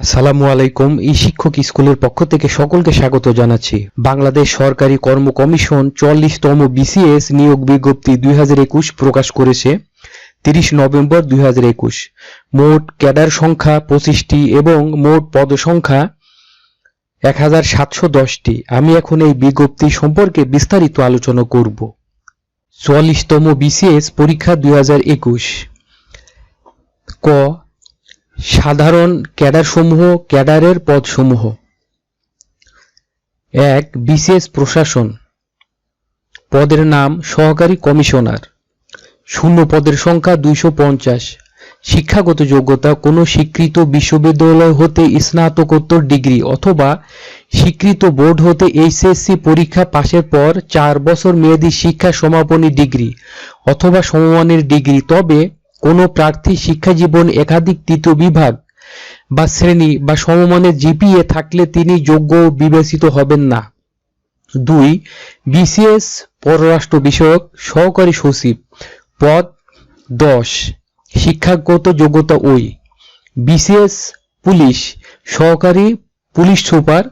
আসসালামু আলাইকুম। এই শিক্ষক স্কুলের পক্ষ থেকে সকলকে স্বাগত জানাচ্ছি। বাংলাদেশ সরকারি কর্ম কমিশন 44তম বিসিএস নিয়োগ বিজ্ঞপ্তি 2021 প্রকাশ করেছে 30 নভেম্বর 2021। মোট ক্যাডার সংখ্যা 25টি এবং মোট পদ সংখ্যা 1710টি। আমি এখন এই বিজ্ঞপ্তি সম্পর্কে বিস্তারিত আলোচনা করব। 44তম বিসিএস পরীক্ষা 2021। ক, সাধারণ ক্যাডারসমূহ। ক্যাডারের পদসমূহ: 1. বিসিএস প্রশাসন। পদের নাম সহকারী কমিশনার। শূন্য পদের সংখ্যা 250। শিক্ষাগত যোগ্যতা: কোনো স্বীকৃত বিশ্ববিদ্যালয় হতে স্নাতকোত্তর ডিগ্রি অথবা স্বীকৃত বোর্ড হতে এইচএসসি পরীক্ষা পাশের পর 4 বছর মেয়াদী শিক্ষা সমাপনী ডিগ্রি অথবা সমমানের ডিগ্রি। তবে কোনো প্রার্থী শিক্ষাজীবন একাধিক তৃতীয় বিভাগ বা শ্রেণী বা সমমানের জিপিএ থাকলে তিনি যোগ্য বিবেচিত হবেন না। 2. বিসিএস পররাষ্ট্র বিষয়ক সহকারী সচিব। পদ 10। শিক্ষাগত যোগ্যতা ওই। বিসিএস পুলিশ সহকারী পুলিশ সুপার।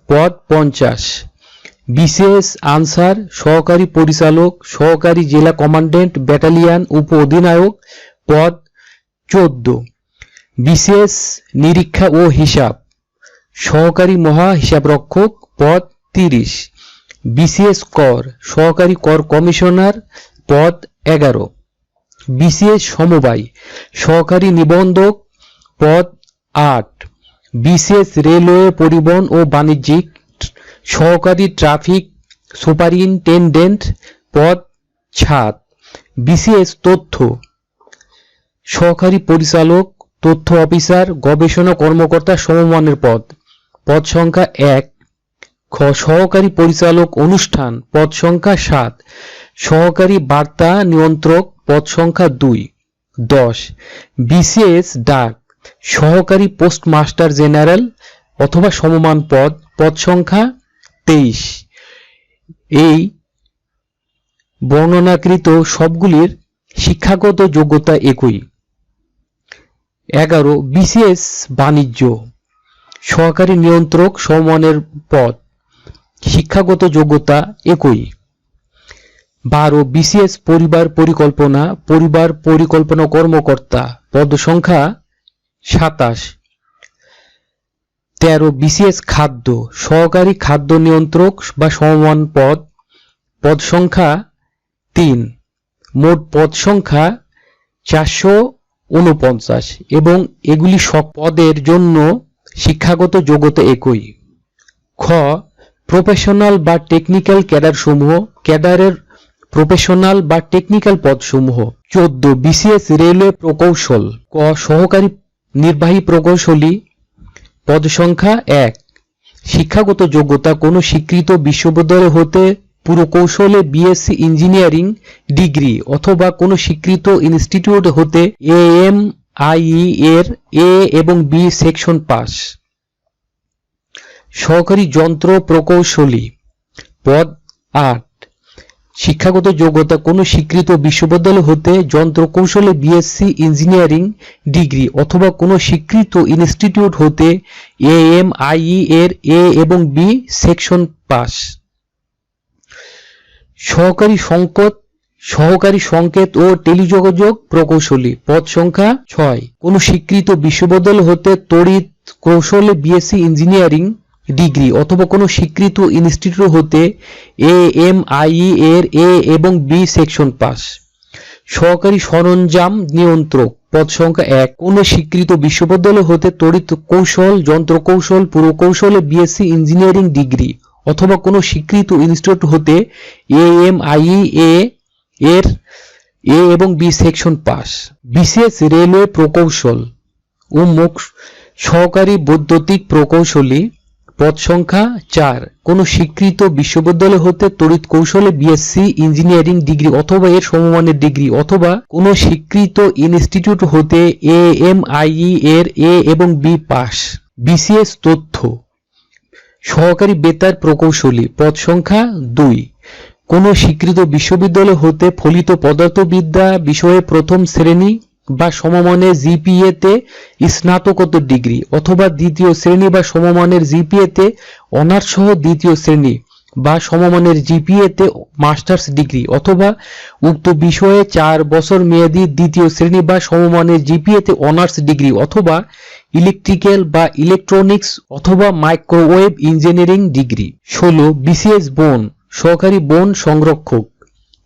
পদ 50। বিসিএস আনসার সহকারী পরিচালক সহকারী জেলা কমান্ড্যান্ট ব্যাটালিয়ন উপ অধিনায়ক। পদ 14। বিসিএস নিরীক্ষা ও হিসাব সহকারী মহা হিসাবরক্ষক। পদ 30। বিসিএস কর সহকারী কর কমিশনার। পদ 11। বিসিএস সমবায় সহকারী নিবন্ধক। পদ 8। বিসিএস রেলওয়ে পরিবহন ও বাণিজ্যিক সহকারী ট্রাফিক সুপারিনটেনডেন্ট। পদ 7। বিসিএস তথ্য সহকারী পরিচালক তথ্য অফিসার গবেষণা কর্মকর্তা সমমানের পদ। পদ সংখ্যা 1। খ, সহকারী পরিচালক অনুষ্ঠান। পদ সংখ্যা 7। সহকারী বার্তা নিয়ন্ত্রক। পদ সংখ্যা 2। 10. বিসিএস ডাক সহকারী পোস্টমাস্টার জেনারেল অথবা সমমান পদ। পদ সংখ্যা 23। এই বর্ণনাকৃত সবগুলির শিক্ষাগত যোগ্যতা একই। 11. বিসিএস বাণিজ্য সহকারী নিয়ন্ত্রক সমমানের পদ। শিক্ষাগত যোগ্যতা একই। 12. বিসিএস পরিবার পরিকল্পনা কর্মকর্তা। পদ সংখ্যা 27। 13. বিসিএস খাদ্য সহকারী খাদ্য নিয়ন্ত্রক বা সমমান পদ। পদ সংখ্যা 3। মোট পদ সংখ্যা 449 এবং এগুলি সব পদের জন্য শিক্ষাগত যোগ্যতা একই। খ, প্রফেশনাল বা টেকনিক্যাল ক্যাডার সমূহ। ক্যাডারের প্রফেশনাল বা টেকনিক্যাল পদসমূহ: 14. বিসিএস রেলওয়ে প্রকৌশল। ক, সহকারী নির্বাহী প্রকৌশলী। পদ সংখ্যা 1। শিক্ষাগত যোগ্যতা কোনো স্বীকৃত বিশ্ববিদ্যালয় হতে পুরকৌশলে বিএসসি ইঞ্জিনিয়ারিং ডিগ্রি অথবা কোনো স্বীকৃত ইনস্টিটিউট হতে এএমআইই এর এ এবং বি সেকশন পাস। সহকারী যন্ত্র প্রকৌশলী। পদ 8। শিক্ষাগত যোগ্যতা কোনো স্বীকৃত বিশ্ববিদ্যালয় হতে যন্ত্র কৌশলে বিএসসি ইঞ্জিনিয়ারিং ডিগ্রি অথবা কোনো স্বীকৃত ইনস্টিটিউট হতে এএমআইই এর এ এবং বি সেকশন পাস। সহকারী সংকেত ও টেলিযোগাযোগ প্রকৌশলী। পদ সংখ্যা 6। কোনো স্বীকৃত বিশ্ববিদ্যালয় হতে তড়িৎ কৌশলে বিএসসি ইঞ্জিনিয়ারিং ডিগ্রি অথবা কোনো স্বীকৃত ইনস্টিটিউট হতে এএমআইই এর এ এবং বি সেকশন পাস। সহকারী সরঞ্জাম নিয়ন্ত্রক। পদ সংখ্যা 1। কোনো স্বীকৃত বিশ্ববিদ্যালয় হতে তড়িৎ কৌশল যন্ত্রকৌশল পুরকৌশলে বিএসসি ইঞ্জিনিয়ারিং ডিগ্রি অথবা কোনো স্বীকৃত ইনস্টিটিউট হতে এএমআইই এর এ এবং B section pass. BCS railway প্রকৌশল ও সহকারী বৈদ্যুতিক প্রকৌশলী। পদ সংখ্যা 4। কোনো স্বীকৃত বিশ্ববিদ্যালয় হতে তড়িৎ কৌশলে বিএসসি ইঞ্জিনিয়ারিং ডিগ্রি অথবা এর সমমানের ডিগ্রি অথবা কোনো স্বীকৃত ইনস্টিটিউট হতে এএমআইই এর এ এবং বি পাস। বিসিএস তথ্য সহকারী বেতার প্রকৌশলী। পদ সংখ্যা 2। কোনো স্বীকৃত বিশ্ববিদ্যালয় হতে ফলিত পদার্থবিদ্যা বিষয়ে প্রথম শ্রেণী বা সমমানের জিপিএতে স্নাতকোত্তর ডিগ্রি অথবা দ্বিতীয় শ্রেণী বা সমমানের জিপিএতে অনার্স সহ দ্বিতীয় শ্রেণী বা সমমানের জিপিএতে মাস্টার্স ডিগ্রি অথবা উক্ত বিষয়ে 4 বছর মেয়াদী দ্বিতীয় শ্রেণী বা সমমানের জিপিএতে অনার্স ডিগ্রি অথবা ইলেকট্রিক্যাল বা ইলেকট্রনিক্স অথবা মাইক্রোওয়েভ ইঞ্জিনিয়ারিং ডিগ্রি। 16 বিসিএস বন সহকারী বন সংরক্ষক,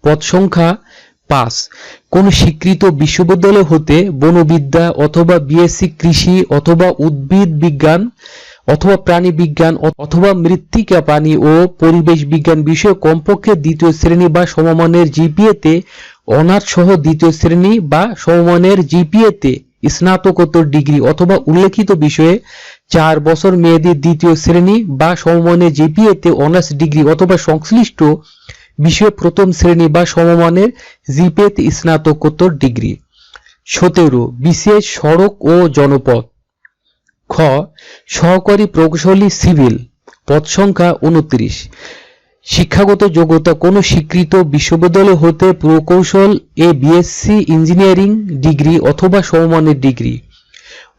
পদ সংখ্যা 5। কোন স্বীকৃত বিশ্ববিদ্যালয় হতে বনবিদ্যা অথবা বিএসসি কৃষি অথবা উদ্ভিদ বিজ্ঞান অথবা প্রাণী বিজ্ঞান অথবা মৃত্তিকা পানি ও পরিবেশ বিজ্ঞান বিষয়ে কমপক্ষে দ্বিতীয় শ্রেণী বা সমমানের জিপিএতে অনার্স সহ দ্বিতীয় শ্রেণী বা সমমানের জিপিএতে স্নাতকোত্তর ডিগ্রি অথবা উল্লেখিত বিষয়ে 4 বছর মেয়াদী দ্বিতীয় শ্রেণী বা সমমানের জিপিএতে অনার্স ডিগ্রি অথবা সংশ্লিষ্ট বিষয়ে প্রথম শ্রেণী বা সমমানের জিপিএতে স্নাতকোত্তর ডিগ্রি। 17 বিসিএস সড়ক ও জনপথ, খ সহকারী প্রকৌশলী সিভিল, পদ সংখ্যা 29। শিক্ষাগত যোগ্যতা কোন স্বীকৃত বিশ্ববিদ্যালয় হতে প্রকৌশল বিএসসি ইঞ্জিনিয়ারিং ডিগ্রি অথবা সমমানের ডিগ্রি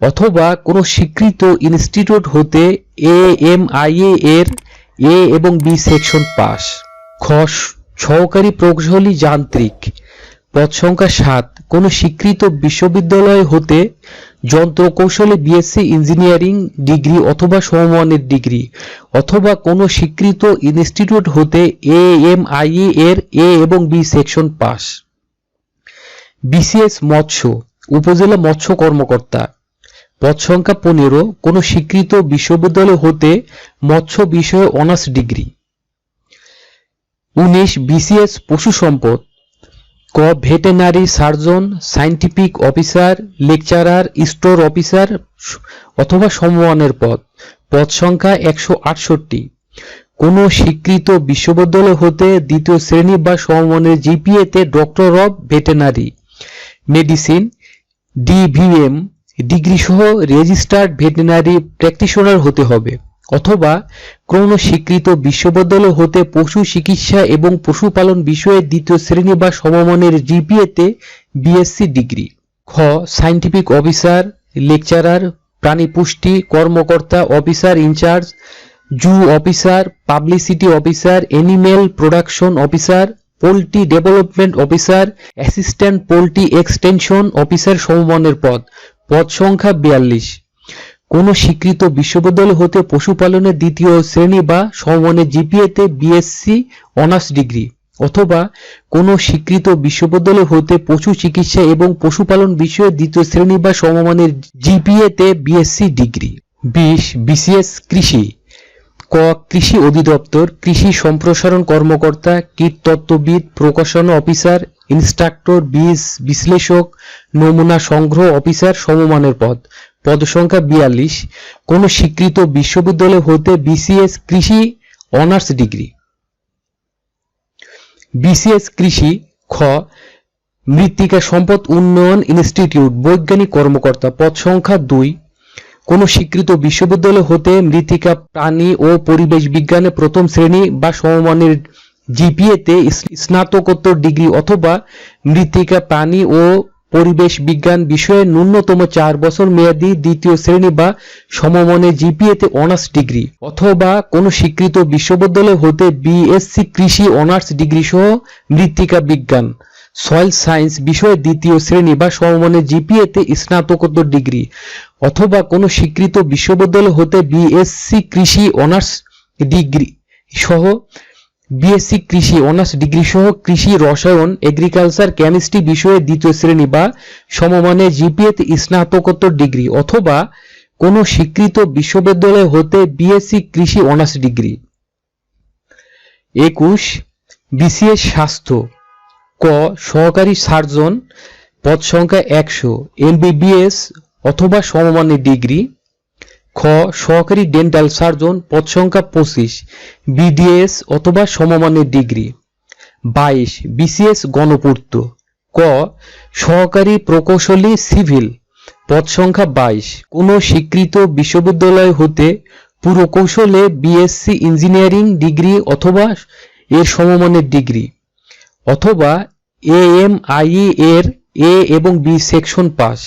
অথবা কোন স্বীকৃত ইনস্টিটিউট হতে AMIA এর এ এবং বি সেকশন পাস। খ সহকারী প্রকৌশলী যান্ত্রিক, পদ সংখ্যা 7। কোন স্বীকৃত বিশ্ববিদ্যালয় হতে যন্ত্র কৌশলে বিএসসি ইঞ্জিনিয়ারিং ডিগ্রি অথবা সমমানের ডিগ্রি অথবা কোন স্বীকৃত ইনস্টিটিউট হতে AMIA এর এ এবং বি সেকশন পাস। বিসিএস মৎস্য উপজেলা মৎস্য কর্মকর্তা, পদ সংখ্যা 15। কোন স্বীকৃত বিশ্ববিদ্যালয় হতে মৎস্য বিষয়ে অনার্স ডিগ্রি। 19 বিসিএস পশু সম্পদ, ক veterinary surgeon, scientific officer, lecturer, store officer অথবা সমমানের পদ, পদ সংখ্যা 168। কোন স্বীকৃত বিশ্ববিদ্যালয় হতে দ্বিতীয় শ্রেণী বা সমমানের জিপিএতে doctor of veterinary medicine DVM degree সহ রেজিস্টার্ড ভেটেনারি প্র্যাকটিশনার হতে হবে অথবা কোন স্বীকৃত বিশ্ববিদ্যালয় হতে পশু চিকিৎসা এবং পশুপালন বিষয়ে দ্বিতীয় শ্রেণী বা সমমানের জিপিএতে বিএসসি ডিগ্রি। খ সায়েন্টিফিক অফিসার, লেকচারার, প্রাণী পুষ্টি কর্মকর্তা, officer in charge, zoo officer, publicity officer, animal production officer, poultry development officer, assistant poultry extension officer সমমানের পদ, পদ সংখ্যা 42। কোন স্বীকৃত বিশ্ববিদ্যালয় হতে পশুপালনের দ্বিতীয় শ্রেণী বা সমমানের জিপিএতে বিএসসি অনার্স ডিগ্রি অথবা কোন স্বীকৃত বিশ্ববিদ্যালয় হতে পশু চিকিৎসা এবং পশুপালন বিষয়ে দ্বিতীয় শ্রেণী বা সমমানের জিপিএতে বিএসসি ডিগ্রি। 20 বিসিএস কৃষি, ক কৃষি অধিদপ্তর কৃষি সম্প্রসারণ কর্মকর্তা, কীটতত্ত্ববিদ, প্রকাশনা অফিসার, ইনস্ট্রাক্টর, বীজ বিশ্লেষক, নমুনা সংগ্রহ অফিসার সমমানের পদ, পদ সংখ্যা 42। কোন স্বীকৃত বিশ্ববিদ্যালয় হতে বিসিএস কৃষি অনার্স ডিগ্রি। বিসিএস কৃষি, খ মৃত্তিকা সম্পদ উন্নয়ন ইনস্টিটিউট বৈজ্ঞানিক কর্মকর্তা, পদ সংখ্যা 2। কোন স্বীকৃত বিশ্ববিদ্যালয় হতে মৃত্তিকা প্রাণী ও পরিবেশ বিজ্ঞানে প্রথম শ্রেণী বা সমমানের জিপিএতে স্নাতকোত্তর ডিগ্রি অথবা মৃত্তিকা প্রাণী ও পরিবেশ বিজ্ঞান বিষয়ে ন্যূনতম 4 বছর মেয়াদী দ্বিতীয় শ্রেণী বা সমমানের জিপিএতে অনার্স ডিগ্রি অথবা কোন স্বীকৃত বিশ্ববিদ্যালয় হতে বিএসসি কৃষি অনার্স ডিগ্রি সহ মৃত্তিকা বিজ্ঞান সয়েল সায়েন্স বিষয়ে দ্বিতীয় শ্রেণী বা সমমানের জিপিএতে স্নাতকোত্তর ডিগ্রি অথবা কোন স্বীকৃত বিশ্ববিদ্যালয় হতে বিএসসি কৃষি অনার্স ডিগ্রি সহ কৃষি রসায়ন এগ্রিকালচার কেমিস্ট্রি বিষয়ে দ্বিতীয় শ্রেণী বা সমমানের জিপিএতে স্নাতকোত্তর ডিগ্রি অথবা কোন স্বীকৃত বিশ্ববিদ্যালয় হতে বিএসসি কৃষি অনার্স ডিগ্রি। 21 বিসিএস স্বাস্থ্য, ক সহকারী সার্জন, পদ সংখ্যা 100 এমবিবিএস অথবা সমমানের ডিগ্রি। খ সহকারী ডেন্টাল সার্জন, পদ সংখ্যা 25 বিডিএস অথবা সমমানের ডিগ্রি। 22 বিসিএস গণপূর্ত, ক সহকারী প্রকৌশলী সিভিল, পদ সংখ্যা 22। কোন স্বীকৃত বিশ্ববিদ্যালয় হতে পুরকৌশলে বিএসসি ইঞ্জিনিয়ারিং ডিগ্রি অথবা এর সমমানের ডিগ্রি অথবা AMIA এর এ এবং বি সেকশন পাস।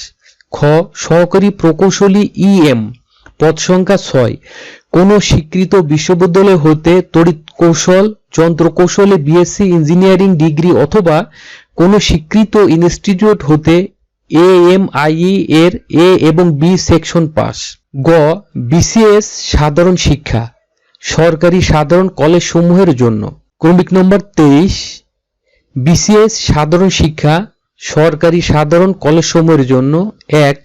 খ সহকারী প্রকৌশলী ইএম পদ সংখ্যা 6। কোন স্বীকৃত বিশ্ববিদ্যালয় হতে তড়িৎ কৌশল যন্ত্র কৌশলে বিএসসি ইঞ্জিনিয়ারিং ডিগ্রি অথবা কোন স্বীকৃত ইনস্টিটিউট হতে এএমআইই এর এ এবং বি সেকশন পাস। গ বিসিএস সাধারণ শিক্ষা সরকারি সাধারণ কলেজ সমূহের জন্য। ক্রমিক নম্বর 23। বিসিএস সাধারণ শিক্ষা সরকারি সাধারণ কলেজ সমূহের জন্য। 1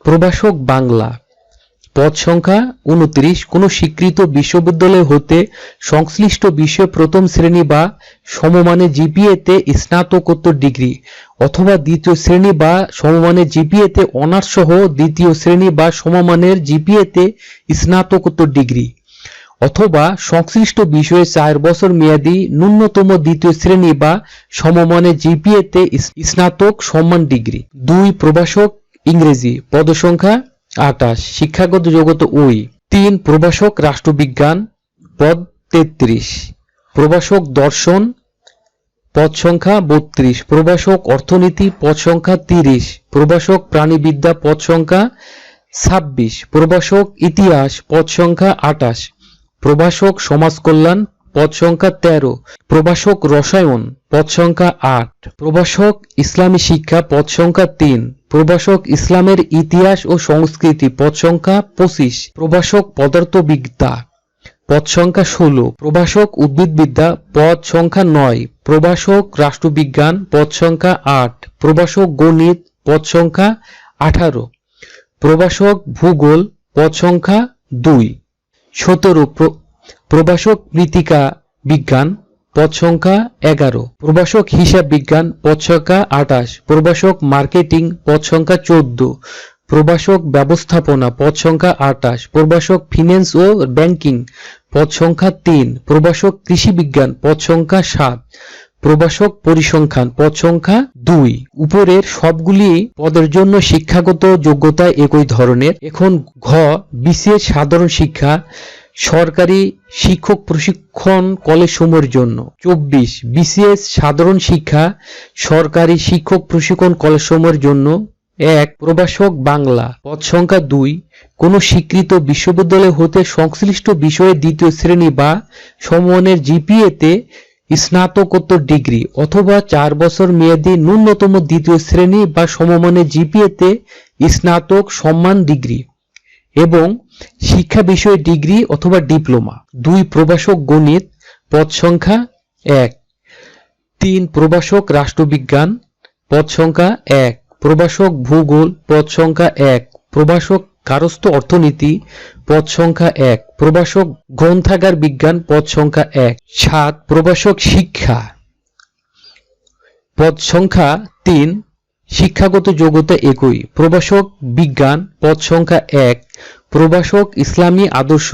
প্রভাষক বাংলা পদ সংখ্যা 29। কোন স্বীকৃত বিশ্ববিদ্যালয় হতে সংশ্লিষ্ট বিষয়ে প্রথম শ্রেণী বা সমমানের জিপিএতে স্নাতকোত্তর ডিগ্রি অথবা দ্বিতীয় শ্রেণী বা সমমানের জিপিএতে অনার্স সহ দ্বিতীয় শ্রেণী বা সমমানের জিপিএতে স্নাতকোত্তর ডিগ্রি অথবা সংশ্লিষ্ট বিষয়ে 4 বছর মেয়াদী ন্যূনতম দ্বিতীয় শ্রেণী বা সমমানের জিপিএতে স্নাতক সম্মান ডিগ্রি। 2 প্রভাষক ইংরেজি পদসংখ্যা 28 শিক্ষাগত যোগ্যতা ওই। 3 প্রভাষক রাষ্ট্রবিজ্ঞান পদ 33। প্রভাষক দর্শন পদ সংখ্যা 32। প্রভাষক অর্থনীতি পদ সংখ্যা 30। প্রভাষক প্রাণীবিদ্যা পদ সংখ্যা 26। প্রভাষক ইতিহাস পদ সংখ্যা 28। প্রভাষক সমাজকল্যাণ পদ সংখ্যা 13। প্রভাষক রসায়ন পদ সংখ্যা 8। প্রভাষক ইসলামী শিক্ষা পদ সংখ্যা 3। প্রভাষক ইসলামের ইতিহাস ও সংস্কৃতি পদ সংখ্যা 25। প্রভাষক পদার্থবিদ্যা পদ সংখ্যা 16। প্রভাষক উদ্ভিদবিদ্যা পদ সংখ্যা 9। প্রভাষক রাষ্ট্রবিজ্ঞান পদ সংখ্যা 8। প্রভাষক গণিত পদ সংখ্যা 18। প্রভাষক ভূগোল পদ সংখ্যা 2। 17 প্রভাষক মৃত্তিকা বিজ্ঞান পদ সংখ্যা 11। প্রভাষক হিসাব বিজ্ঞান পদ সংখ্যা 28। প্রভাষক মার্কেটিং পদ সংখ্যা 14। প্রভাষক ব্যবস্থাপনা পদ সংখ্যা 28। প্রভাষক ফিন্যান্স ও ব্যাংকিং পদ সংখ্যা 3। প্রভাষক কৃষি বিজ্ঞান পদ সংখ্যা 7। প্রভাষক পরিসংখ্যান পদ সংখ্যা 2। উপরের সবগুলি পদের জন্য শিক্ষাগত যোগ্যতা একই ধরনের। এখন ঘ বিসিএস সাধারণ শিক্ষা সরকারি শিক্ষক প্রশিক্ষণ কলেজ সমূহের জন্য। 24 বিসিএস সাধারণ শিক্ষা সরকারি শিক্ষক প্রশিক্ষণ কলেজ সমূহের জন্য। 1 প্রভাষক বাংলা পদ সংখ্যা 2। কোন স্বীকৃত বিশ্ববিদ্যালয় হতে সংশ্লিষ্ট বিষয়ে দ্বিতীয় শ্রেণী বা সমমানের জিপিএতে স্নাতকোত্তর ডিগ্রি অথবা 4 বছর মেয়াদী ন্যূনতম দ্বিতীয় শ্রেণী বা সমমানের জিপিএতে স্নাতক সম্মান ডিগ্রি এবং শিক্ষা বিষয়ে ডিগ্রি অথবা ডিপ্লোমা। 2 প্রভাষক গণিত পদ সংখ্যা 1। 3 প্রভাষক রাষ্ট্রবিজ্ঞান পদ সংখ্যা 1। প্রভাষক ভূগোল পদ সংখ্যা 1। প্রভাষক কারস্থ অর্থনীতি পদ সংখ্যা 1। প্রভাষক গ্রন্থাগার বিজ্ঞান পদ সংখ্যা 1। 7 প্রভাষক শিক্ষা পদ সংখ্যা 3। শিক্ষাগত যোগ্যতা একই। প্রভাষক বিজ্ঞান পদ সংখ্যা 1। প্রভাষক ইসলামী আদর্শ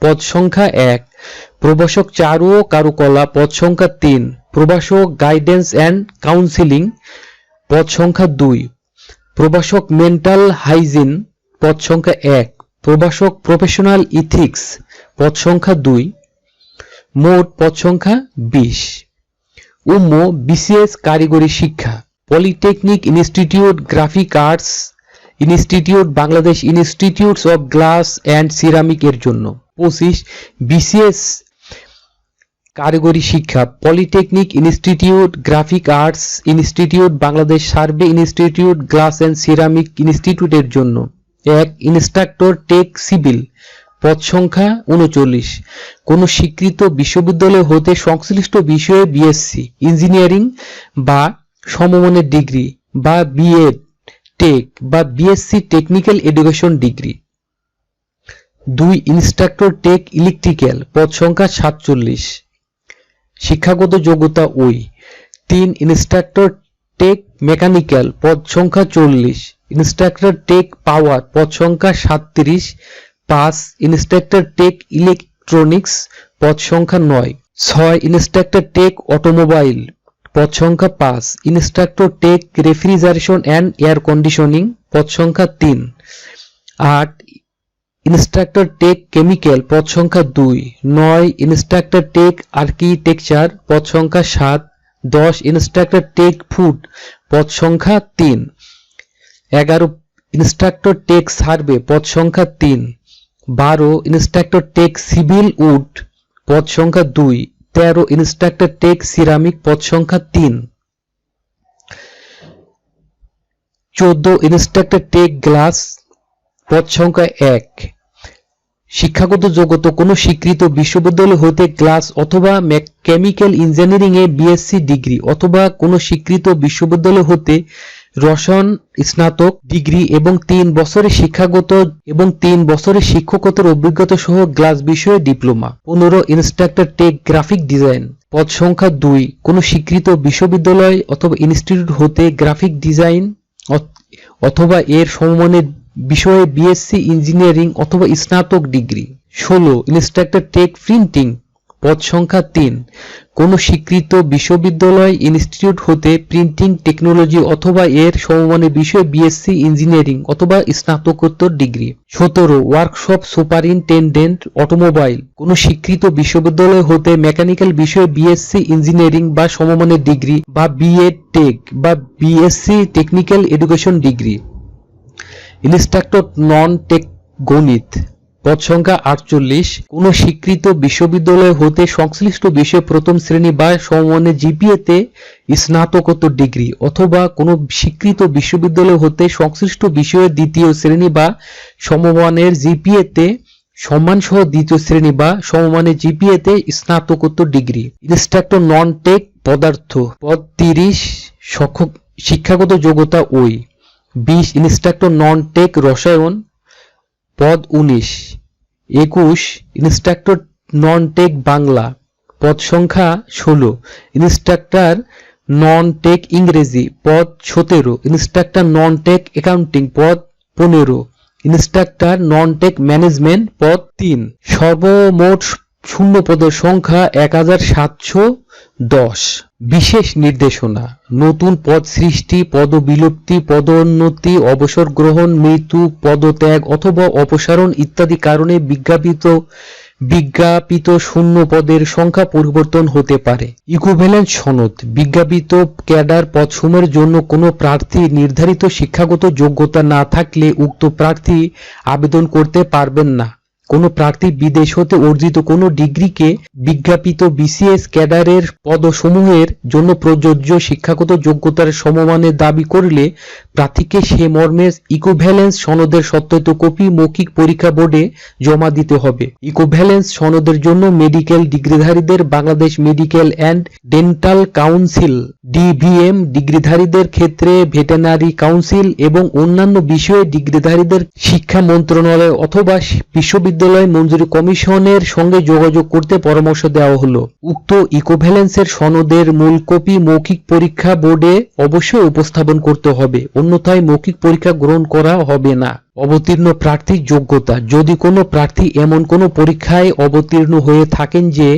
পদ সংখ্যা 1। প্রভাষক চারু ও কারুকলা পদ সংখ্যা 3। প্রভাষক গাইডেন্স অ্যান্ড কাউন্সিলিং পদ সংখ্যা 2। প্রভাষক মেন্টাল হাইজিন পদ সংখ্যা 1। প্রভাষক প্রফেশনাল ইথিক্স পদ সংখ্যা 2। মোট পদ সংখ্যা 20। বিসিএস কারিগরি শিক্ষা polytechnic institute graphic arts institute Bangladesh institutes of glass and ceramic এর জন্য। 25 বিসিএস কারিগরি শিক্ষা polytechnic institute graphic arts institute Bangladesh survey institute glass and ceramic institute এর জন্য। 1 ইনস্ট্রাক্টর টেক সিভিল পদ সংখ্যা 39। কোন স্বীকৃত বিশ্ববিদ্যালয় হতে সংশ্লিষ্ট বিষয়ে বিএসসি ইঞ্জিনিয়ারিং বা সমমানের ডিগ্রি বা বিএড টেক বা BSc technical education degree. 2 instructor take electrical পদ সংখ্যা 47। শিক্ষাগত যোগ্যতা ওই। 3 ইনস্ট্রাক্টর টেক মেকানিক্যাল পদ সংখ্যা 40। ইনস্ট্রাক্টর টেক পাওয়ার পদ সংখ্যা 37। 5 ইনস্ট্রাক্টর টেক ইলেকট্রনিক্স পদ সংখ্যা 9। 6 ইনস্ট্রাক্টর টেক অটোমোবাইল পদ সংখ্যা 5। Instructor take refrigeration and air conditioning পদ সংখ্যা 3। 8 ইনস্ট্রাক্টর টেক কেমিক্যাল পদ সংখ্যা 2। 9 ইনস্ট্রাক্টর টেক আর্কিটেকচার পদ সংখ্যা 7। 10 ইনস্ট্রাক্টর টেক ফুড পদ সংখ্যা 3। 11 ইনস্ট্রাক্টর টেক সার্ভে, পদ সংখ্যা 3। 12 ইনস্ট্রাক্টর টেক সিভিল উড, পদ সংখ্যা 2। 13 ইনস্ট্রাক্টর টেক সিরামিক, পদ সংখ্যা 3। 14 ইনস্ট্রাক্টর টেক গ্লাস, পদ সংখ্যা 1। শিক্ষাগত যোগ্যতা কোনো স্বীকৃত বিশ্ববিদ্যালয় হতে গ্লাস অথবা কেমিক্যাল ইঞ্জিনিয়ারিং এ বিএসসি ডিগ্রি অথবা কোনো স্বীকৃত বিশ্ববিদ্যালয় হতে রসায়ন স্নাতক ডিগ্রি এবং 3 বছরের শিক্ষকতার অভিজ্ঞতা সহ গ্লাস বিষয়ে diploma. 15 instructor take graphic design, পদ সংখ্যা 2। কোনো স্বীকৃত বিশ্ববিদ্যালয় অথবা ইনস্টিটিউট হতে গ্রাফিক ডিজাইন অথবা এর সমমানের বিষয়ে বিএসসি ইঞ্জিনিয়ারিং অথবা স্নাতক ডিগ্রি। 16 ইনস্ট্রাক্টর টেক প্রিন্টিং, পদ সংখ্যা 3। কোনো স্বীকৃত বিশ্ববিদ্যালয় ইনস্টিটিউট হতে প্রিন্টিং টেকনোলজি অথবা এর সমমানের বিষয়ে বিএসসি ইঞ্জিনিয়ারিং অথবা স্নাতকোত্তর ডিগ্রি। 17 ওয়ার্কশপ সুপারিনটেনডেন্ট অটোমোবাইল, কোনো স্বীকৃত বিশ্ববিদ্যালয় হতে মেকানিক্যাল বিষয়ে বিএসসি ইঞ্জিনিয়ারিং বা সমমানের ডিগ্রি বা বিএড টেক বা BSc technical education degree. Instructor non tech গণিত, পদ সংখ্যা 48। কোনো স্বীকৃত বিশ্ববিদ্যালয় হতে সংশ্লিষ্ট বিষয়ে প্রথম শ্রেণী বা সমমানের জিপিএতে স্নাতকোত্তর ডিগ্রি অথবা কোনো স্বীকৃত বিশ্ববিদ্যালয় হতে সংশ্লিষ্ট বিষয়ে দ্বিতীয় শ্রেণী বা সমমানের জিপিএতে সম্মানসহ দ্বিতীয় শ্রেণী বা সমমানের জিপিএতে স্নাতকোত্তর ডিগ্রি। ইনস্ট্রাক্টর নন টেক পদার্থ, পদ 30। শিক্ষাগত যোগ্যতা ওই। 20 ইনস্ট্রাক্টর নন টেক রসায়ন, পদ 19। 21 ইনস্ট্রাক্টর নন টেক বাংলা, পদ সংখ্যা 16। ইনস্ট্রাক্টর নন টেক ইংরেজি, পদ 17। ইনস্ট্রাক্টর নন টেক অ্যাকাউন্টিং, পদ 15। ইনস্ট্রাক্টর নন টেক ম্যানেজমেন্ট, পদ 3। সর্বমোট শূন্য পদের সংখ্যা 1710। বিশেষ নির্দেশনা: নতুন পদ সৃষ্টি, পদবিলুপ্তি, পদোন্নতি, অবসর গ্রহণ, মৃত্যু, পদত্যাগ অথবা অপসারণ ইত্যাদি কারণে বিজ্ঞাপিত শূন্য পদের সংখ্যা পরিবর্তন হতে পারে। ইকুইভ্যালেন্স সনদ: বিজ্ঞাপিত ক্যাডার পদসমূহের জন্য কোনো প্রার্থী নির্ধারিত শিক্ষাগত যোগ্যতা না থাকলে উক্ত প্রার্থী আবেদন করতে পারবেন না। কোনো প্রার্থী বিদেশ হতে অর্জিত কোনো ডিগ্রিকে বিজ্ঞাপিত বিসিএস ক্যাডারের পদসমূহের জন্য প্রযোজ্য শিক্ষাগত যোগ্যতার সমমানের দাবি করলে প্রার্থীকে সে মর্মে ইকুইভ্যালেন্স সনদের সত্যায়িত কপি মৌখিক পরীক্ষা বোর্ডে জমা দিতে হবে। ইকুইভ্যালেন্স সনদের জন্য মেডিকেল ডিগ্রিধারীদের Bangladesh medical and dental council DVM, ডিগ্রিধারীদের ক্ষেত্রে ভেটেরিনারি কাউন্সিল এবং অন্যান্য বিষয়ে ডিগ্রিধারীদের শিক্ষা মন্ত্রণালয় অথবা বিশ্ববিদ্যালয় মঞ্জুরি কমিশনের সঙ্গে যোগাযোগ করতে পরামর্শ দেওয়া হলো। উক্ত ইকুইভ্যালেন্সের সনদের মূল কপি মৌখিক পরীক্ষা বোর্ডে অবশ্যই উপস্থাপন করতে হবে, অন্যথায় মৌখিক পরীক্ষা গ্রহণ করা হবে না। অবতীর্ণ প্রার্থীর যোগ্যতা: যদি কোনো প্রার্থী এমন কোনো পরীক্ষায় অবতীর্ণ হয়ে থাকেন যে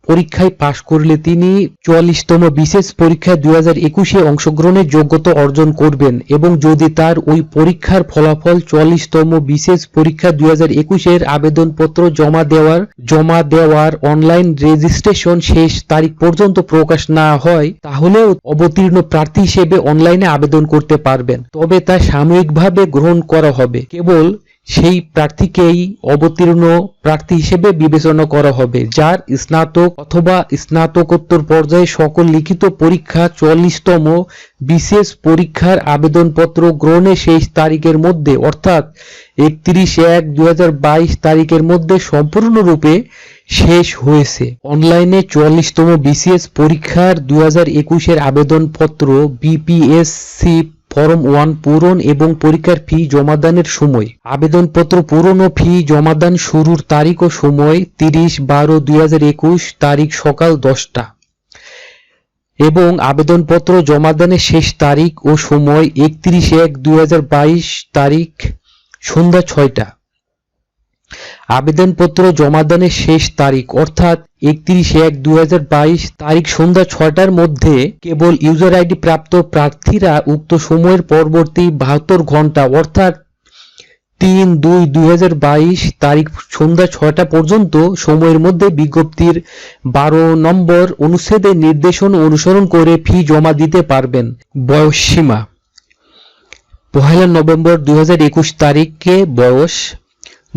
পরীক্ষায় পাশ করলে তিনি 44তম বিশেষ পরীক্ষা 2021-এ অংশগ্রহণের যোগ্যতা অর্জন করবেন এবং যদি তার ওই পরীক্ষার ফলাফল 44তম বিশেষ পরীক্ষা 2021-এর আবেদনপত্র জমা দেওয়ার অনলাইন রেজিস্ট্রেশন শেষ তারিখ পর্যন্ত প্রকাশ না হয়, তাহলেও অবতীর্ণ প্রার্থী হিসেবে অনলাইনে আবেদন করতে পারবেন, তবে তা সাময়িকভাবে গ্রহণ করা হবে। কেবল সেই প্রার্থীকেই অবতীর্ণ প্রার্থী হিসেবে বিবেচনা করা হবে যার স্নাতক অথবা স্নাতকোত্তর পর্যায়ে সকল লিখিত পরীক্ষা 44তম বিশেষ পরীক্ষার আবেদনপত্র গ্রহণের শেষ তারিখের মধ্যে অর্থাৎ 31/1/2022 তারিখের মধ্যে সম্পূর্ণরূপে শেষ হয়েছে। অনলাইনে 44তম বিশেষ পরীক্ষার 2021-এর আবেদনপত্র বিপিএসসি ফর্ম 1 পূরণ এবং পরীক্ষার ফি জমাদানের সময়। আবেদনপত্র পূরণ ও ফি জমাদান শুরুর তারিখ ও সময় 30/12/2021 তারিখ সকাল 10টা এবং আবেদনপত্র জমাদানের শেষ তারিখ ও সময় 31/1/2022 তারিখ সন্ধ্যা 6টা। আবেদনপত্র জমাদানের শেষ তারিখ অর্থাৎ 31/1/2022 তারিখ সন্ধ্যা 6টার মধ্যে কেবল ইউজার আইডি প্রাপ্ত প্রার্থীরা উক্ত সময়ের পরবর্তী 72 ঘন্টা অর্থাৎ 3/2/2022 তারিখ সন্ধ্যা 6টা পর্যন্ত সময়ের মধ্যে বিজ্ঞপ্তির 12 নম্বর অনুচ্ছেদের নির্দেশন অনুসরণ করে ফি জমা দিতে পারবেন। বয়সসীমা 1 নভেম্বর 2021 তারিখে বয়স।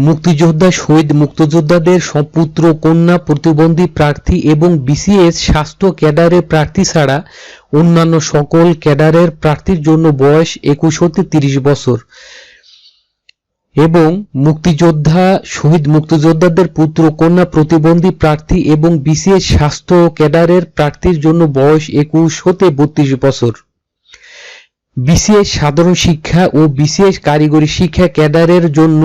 মুক্তিযোদ্ধা, শহীদ মুক্তিযোদ্ধাদের পুত্র কন্যা, প্রতিবন্ধী প্রার্থী এবং বিসিএস স্বাস্থ্য ক্যাডারের প্রার্থী ছাড়া অন্যান্য সকল ক্যাডারের প্রার্থীর জন্য বয়স 21 হতে 30 বছর এবং মুক্তিযোদ্ধা, শহীদ মুক্তিযোদ্ধাদের পুত্র কন্যা, প্রতিবন্ধী প্রার্থী এবং বিসিএস স্বাস্থ্য ক্যাডারের প্রার্থীর জন্য বয়স 21 হতে 32 বছর। বিসিএস সাধারণ শিক্ষা ও বিসিএস কারিগরি শিক্ষা ক্যাডারের জন্য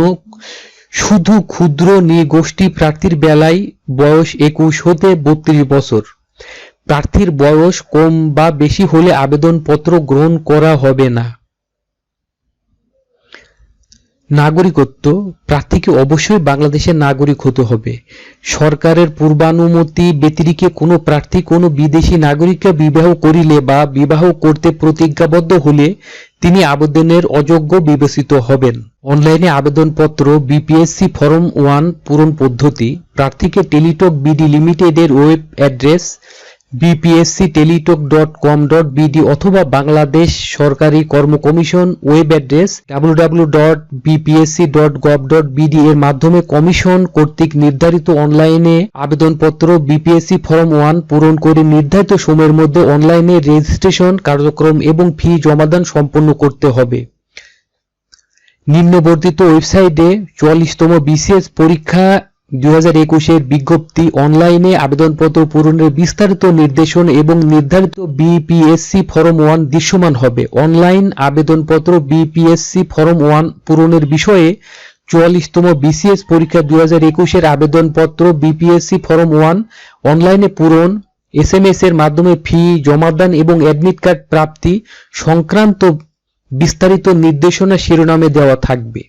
শুধু ক্ষুদ্র নৃগোষ্ঠী প্রার্থীর বেলায় বয়স 21 হতে 32 বছর। প্রার্থীর বয়স কম বা বেশি হলে আবেদনপত্র গ্রহণ করা হবে না। নাগরিকত্ব, প্রার্থীকে অবশ্যই বাংলাদেশের নাগরিক হতে হবে। সরকারের পূর্বানুমতি ব্যতিরেকে কোনো প্রার্থী কোনো বিদেশি নাগরিককে বিবাহ করিলে বা বিবাহ করতে প্রতিজ্ঞাবদ্ধ হলে তিনি আবেদনের অযোগ্য বিবেচিত হবেন। অনলাইনে আবেদনপত্র বিপিএসসি ফর্ম 1 পূরণ পদ্ধতি। প্রার্থীকে টেলিটক বিডি লিমিটেডের ওয়েব অ্যাড্রেস bpscteletalk.com.bd অথবা বাংলাদেশ সরকারি কর্ম কমিশন ওয়েব অ্যাড্রেস www.bpsc.gov.bd এর মাধ্যমে কমিশন কর্তৃক নির্ধারিত অনলাইনে আবেদনপত্র বিপিএসসি ফর্ম 1 পূরণ করে নির্ধারিত সময়ের মধ্যে অনলাইনে রেজিস্ট্রেশন কার্যক্রম এবং ফি জমাদান সম্পন্ন করতে হবে। নিম্নবর্ণিত ওয়েবসাইটে 44তম বিসিএস পরীক্ষা 2021 বিজ্ঞপ্তি, অনলাইনে আবেদনপত্র পূরণের বিস্তারিত নির্দেশন এবং নির্ধারিত বিপিএসসি ফর্ম 1 দৃশ্যমান হবে। অনলাইন আবেদনপত্র বিপিএসসি ফর্ম 1 পূরণের বিষয়ে 44তম বিসিএস পরীক্ষা 2021 আবেদনপত্র বিপিএসসি ফর্ম 1 অনলাইনে পূরণ, এসএমএস এর মাধ্যমে ফি জমাদান এবং অ্যাডমিট কার্ড প্রাপ্তি সংক্রান্ত বিস্তারিত নির্দেশনা শিরোনামে দেওয়া থাকবে।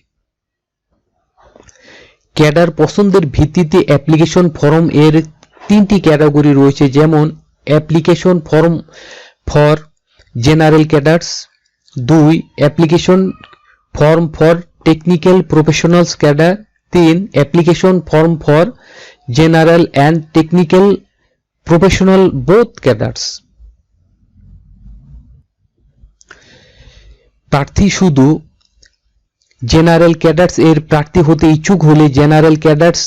ক্যাডার পছন্দের ভিত্তিতে অ্যাপ্লিকেশন ফর্ম এর 3টি ক্যাটাগরি রয়েছে, যেমন application form for general cadres, 2 application form for technical professionals cadre, 3 application form for general and technical professional both cadres. প্রার্থী শুধু জেনারেল ক্যাডার্স এর প্রার্থী হতে ইচ্ছুক হলে জেনারেল ক্যাডার্স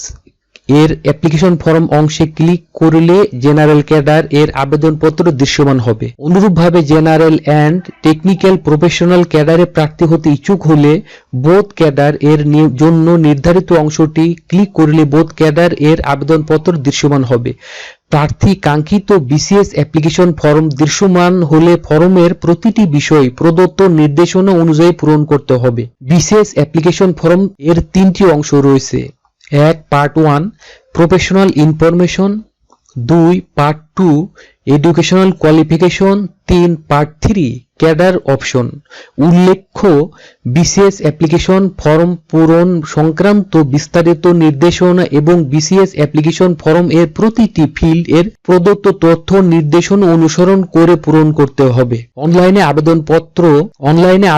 এর অ্যাপ্লিকেশন ফর্ম অংশে ক্লিক করলে জেনারেল ক্যাডার এর আবেদনপত্র দৃশ্যমান হবে। অনুরূপভাবে জেনারেল অ্যান্ড টেকনিক্যাল প্রফেশনাল ক্যাডারে প্রার্থী হতে ইচ্ছুক হলে বোথ ক্যাডার এর জন্য নির্ধারিত অংশটি ক্লিক করলে বোথ ক্যাডার এর আবেদনপত্র দৃশ্যমান হবে। প্রার্থী কাঙ্ক্ষিত বিসিএস অ্যাপ্লিকেশন ফর্ম দৃশ্যমান হলে ফর্মের প্রতিটি বিষয় প্রদত্ত নির্দেশনা অনুযায়ী পূরণ করতে হবে। বিসিএস অ্যাপ্লিকেশন ফর্ম এর 3টি অংশ রয়েছে। 1 part 1 professional information, 2 part 2 educational qualification, 3 part 3 cadre option. উল্লেখ্য, বিসিএস অ্যাপ্লিকেশন ফর্ম পূরণ সংক্রান্ত বিস্তারিত নির্দেশনা এবং বিসিএস অ্যাপ্লিকেশন ফর্ম এর প্রতিটি ফিল্ড এর প্রদত্ত তথ্য নির্দেশন অনুসরণ করে পূরণ করতে হবে। অনলাইনে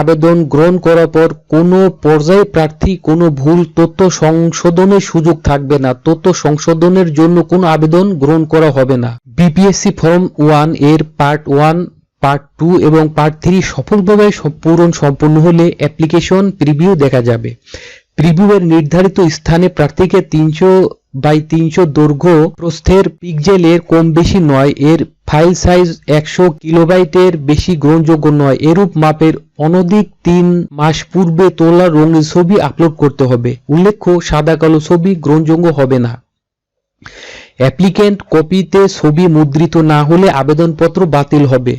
আবেদন গ্রহণ করার পর কোনো পর্যায়ে প্রার্থী কোনো ভুল তথ্য সংশোধনের সুযোগ থাকবে না। তথ্য সংশোধনের জন্য কোনো আবেদন গ্রহণ করা হবে না। বিপিএসসি ফর্ম 1 এর পার্ট 1, পার্ট 2 এবং পার্ট 3 সফলভাবে পূরণ সম্পন্ন হলে অ্যাপ্লিকেশন প্রিভিউ দেখা যাবে। প্রিভিউয়ের নির্ধারিত স্থানে প্রার্থীকে 300x300 দৈর্ঘ্য প্রস্থের পিক্সেলের কম বেশি নয়, এর ফাইল সাইজ 100 কিলোবাইটের বেশি গ্রহণযোগ্য নয়, এরূপ মাপের অনধিক 3 মাস পূর্বে তোলা রঙিন ছবি আপলোড করতে হবে। উল্লেখ্য, সাদা কালো ছবি গ্রহণযোগ্য হবে না। অ্যাপ্লিকেন্ট কপিতে ছবি মুদ্রিত না হলে আবেদনপত্র বাতিল হবে।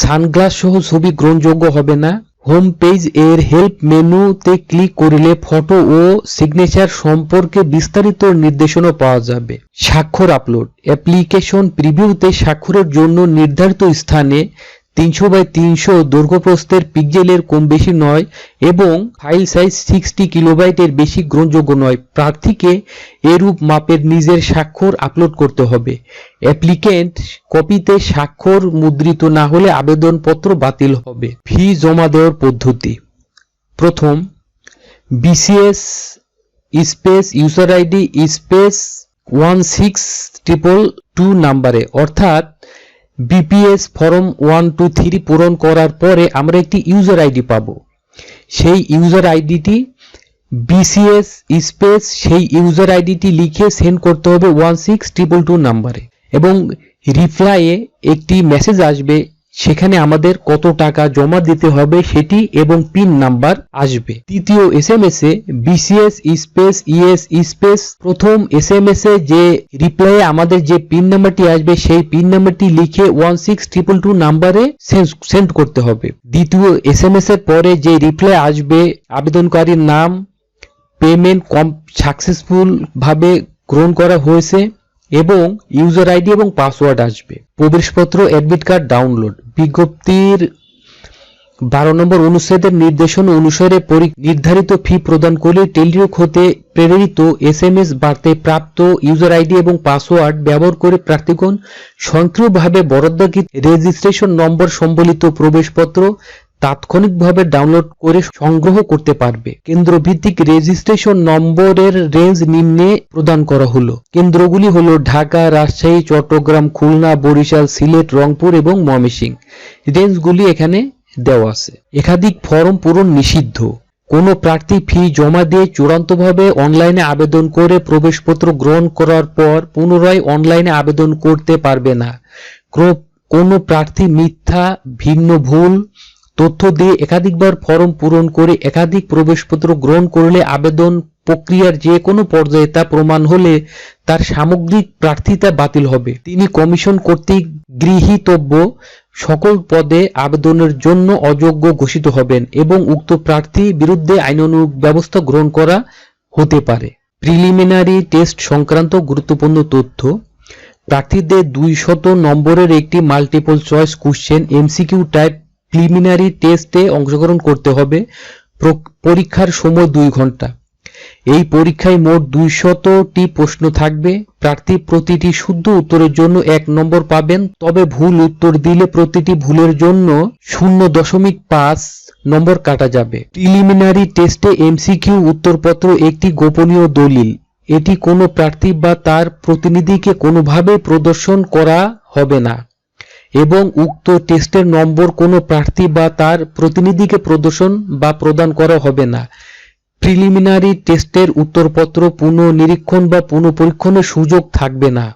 সানগ্লাস সহ ছবি গ্রহণযোগ্য হবে না। হোম পেজ এর হেল্প মেনুতে ক্লিক করলে ফটো ও সিগনেচার সম্পর্কে বিস্তারিত নির্দেশনা পাওয়া যাবে। স্বাক্ষর আপলোড, অ্যাপ্লিকেশন প্রিভিউতে স্বাক্ষরের জন্য নির্ধারিত স্থানে 300x300 দৈর্ঘ্যপ্রস্থের পিক্সেলের কম বেশি নয় এবং ফাইল সাইজ 60 কিলোবাইটের বেশি গ্রহণযোগ্য নয়। প্রার্থীকে এরূপ মাপের নিজের স্বাক্ষর আপলোড করতে হবে। অ্যাপ্লিকেন্ট কপিতে স্বাক্ষর মুদ্রিত না হলে আবেদনপত্র বাতিল হবে। ফি জমা দেওয়ার পদ্ধতি: প্রথম, BCS space user ID space 16222 নাম্বারে, অর্থাৎ BPS ফর্ম 123 পূরণ করার পরে আমরা একটি ইউজার আইডি পাবো। সেই ইউজার আইডিটি BCS স্পেস সেই ইউজার আইডিটি লিখে সেন্ড করতে হবে 16222 নাম্বারে, এবং রিপ্লাইয়ে একটি মেসেজ আসবে, সেখানে আমাদের কত টাকা জমা দিতে হবে সেটি এবং পিন নাম্বার আসবে। তৃতীয় SMS এ BCS স্পেস ES স্পেস প্রথম SMS এ যে রিপ্লাইয়ে আমাদের যে পিন নাম্বারটি আসবে সেই পিন নাম্বারটি লিখে 16222 নাম্বারে সেন্ড করতে হবে। দ্বিতীয় SMS এর পরে যে রিপ্লাই আসবে, আবেদনকারীর নাম, পেমেন্ট সাকসেসফুল ভাবে গ্রহণ করা হয়েছে এবং ইউজার আইডি এবং পাসওয়ার্ড আসবে। প্রবেশপত্র অ্যাডমিট কার্ড ডাউনলোড। বিজ্ঞপ্তির 12 নম্বর অনুচ্ছেদের নির্দেশনা অনুসারে নির্ধারিত ফি প্রদান করে টেলিটক হতে প্রেরিত SMS বার্তায় প্রাপ্ত ইউজার আইডি এবং পাসওয়ার্ড ব্যবহার করে প্রার্থীগণ স্বয়ংক্রিয়ভাবে বরাদ্দকৃত রেজিস্ট্রেশন নম্বর সম্বলিত প্রবেশপত্র তাৎক্ষণিকভাবে ডাউনলোড করে সংগ্রহ করতে পারবে। কেন্দ্রভিত্তিক রেজিস্ট্রেশন নম্বরের রেঞ্জ নিম্নে প্রদান করা হলো। কেন্দ্রগুলি হলো ঢাকা, রাজশাহী, চট্টগ্রাম, খুলনা, বরিশাল, সিলেট, রংপুর এবং ময়মনসিংহ। রেঞ্জগুলি এখানে দেওয়া আছে। একাধিক ফর্ম পূরণ নিষিদ্ধ। কোনো প্রার্থী ফি জমা দিয়ে চূড়ান্তভাবে অনলাইনে আবেদন করে প্রবেশপত্র গ্রহণ করার পর পুনরায় অনলাইনে আবেদন করতে পারবে না। কোনো প্রার্থী মিথ্যা, ভিন্ন, ভুল তথ্য দিয়ে একাধিকবার ফর্ম পূরণ করে একাধিক প্রবেশপত্র গ্রহণ করলে আবেদন প্রক্রিয়ার যে কোনো পর্যায়ে তা প্রমাণ হলে তার সামগ্রিক প্রার্থিতা বাতিল হবে। তিনি কমিশন কর্তৃক গৃহীতব্য সকল পদে আবেদনের জন্য অযোগ্য ঘোষিত হবেন এবং উক্ত প্রার্থী বিরুদ্ধে আইনানুগ ব্যবস্থা গ্রহণ করা হতে পারে। প্রিলিমিনারি টেস্ট সংক্রান্ত গুরুত্বপূর্ণ তথ্য। প্রার্থীদের 200 নম্বরের একটি multiple choice question MCQ type preliminary টেস্টে অংশগ্রহণ করতে হবে। পরীক্ষার সময় 2 ঘন্টা। এই পরীক্ষায় মোট 200টি প্রশ্ন থাকবে। প্রার্থী প্রতিটি শুদ্ধ উত্তরের জন্য 1 নম্বর পাবেন, তবে ভুল উত্তর দিলে প্রতিটি ভুলের জন্য 0.5 নম্বর কাটা যাবে। প্রিলিমিনারি টেস্টে MCQ উত্তরপত্র একটি গোপনীয় দলিল। এটি কোনো প্রার্থী বা তার প্রতিনিধিকে কোনোভাবে প্রদর্শন করা হবে না এবং উক্ত টেস্টের নম্বর কোনো প্রার্থী বা তার প্রতিনিধিকে প্রদর্শন বা প্রদান করা হবে না। প্রিলিমিনারি টেস্টের উত্তরপত্র পুনঃনিরীক্ষণ বা পুনঃপরীক্ষণের সুযোগ থাকবে না।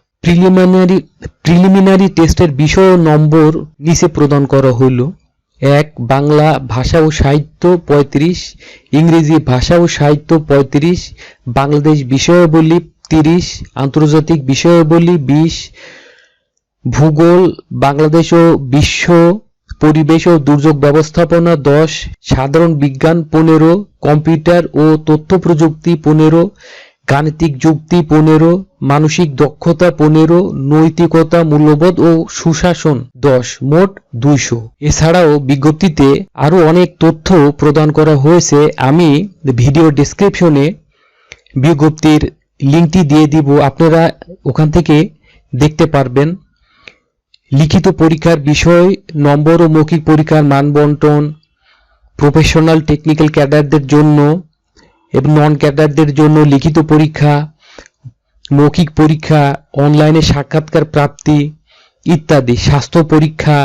প্রিলিমিনারি টেস্টের বিষয় ও নম্বর নিচে প্রদান করা হল। 1. বাংলা ভাষা ও সাহিত্য 35, ইংরেজি ভাষা ও সাহিত্য 35, বাংলাদেশ বিষয়াবলী 30, আন্তর্জাতিক বিষয়াবলী 20, ভূগোল, বাংলাদেশ ও বিশ্ব, পরিবেশ ও দুর্যোগ ব্যবস্থাপনা 10, সাধারণ বিজ্ঞান 15, কম্পিউটার ও তথ্য প্রযুক্তি 15, গাণিতিক যুক্তি 15, মানসিক দক্ষতা 15, নৈতিকতা, মূল্যবোধ ও সুশাসন 10, মোট 200। এছাড়াও বিজ্ঞপ্তিতে আরো অনেক তথ্য প্রদান করা হয়েছে। আমি ভিডিও ডেসক্রিপশনে বিজ্ঞপ্তির লিঙ্কটি দিয়ে দিব, আপনারা ওখান থেকে দেখতে পারবেন। লিখিত পরীক্ষার বিষয়, নম্বর ও মৌখিক পরীক্ষার মান বন্টন, প্রফেশনাল টেকনিক্যাল ক্যাডারদের জন্য এবং নন ক্যাডারদের জন্য লিখিত পরীক্ষা, মৌখিক পরীক্ষা, অনলাইনে সাক্ষাৎকার প্রাপ্তি ইত্যাদি, স্বাস্থ্য পরীক্ষা,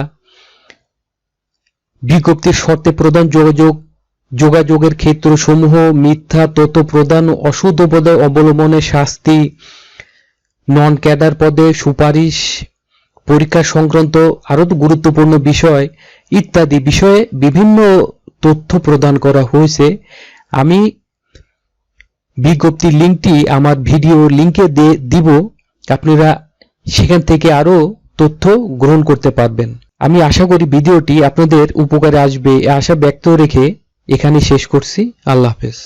বিজ্ঞপ্তির শর্তে প্রদান যোগাযোগের ক্ষেত্র সমূহ, মিথ্যা তথ্য প্রদান ও অশুদ্ধ পদে অবলম্বনের শাস্তি, নন ক্যাডার পদে সুপারিশ, পরীক্ষা সংক্রান্ত আরো গুরুত্বপূর্ণ বিষয় ইত্যাদি বিষয়ে বিভিন্ন তথ্য প্রদান করা হয়েছে। আমি বিজ্ঞপ্তির লিঙ্কটি আমার ভিডিও লিঙ্কে দিব, আপনারা সেখান থেকে আরো তথ্য গ্রহণ করতে পারবেন। আমি আশা করি ভিডিওটি আপনাদের উপকারে আসবে, এই আশা ব্যক্ত রেখে এখানে শেষ করছি। আল্লাহ হাফেজ।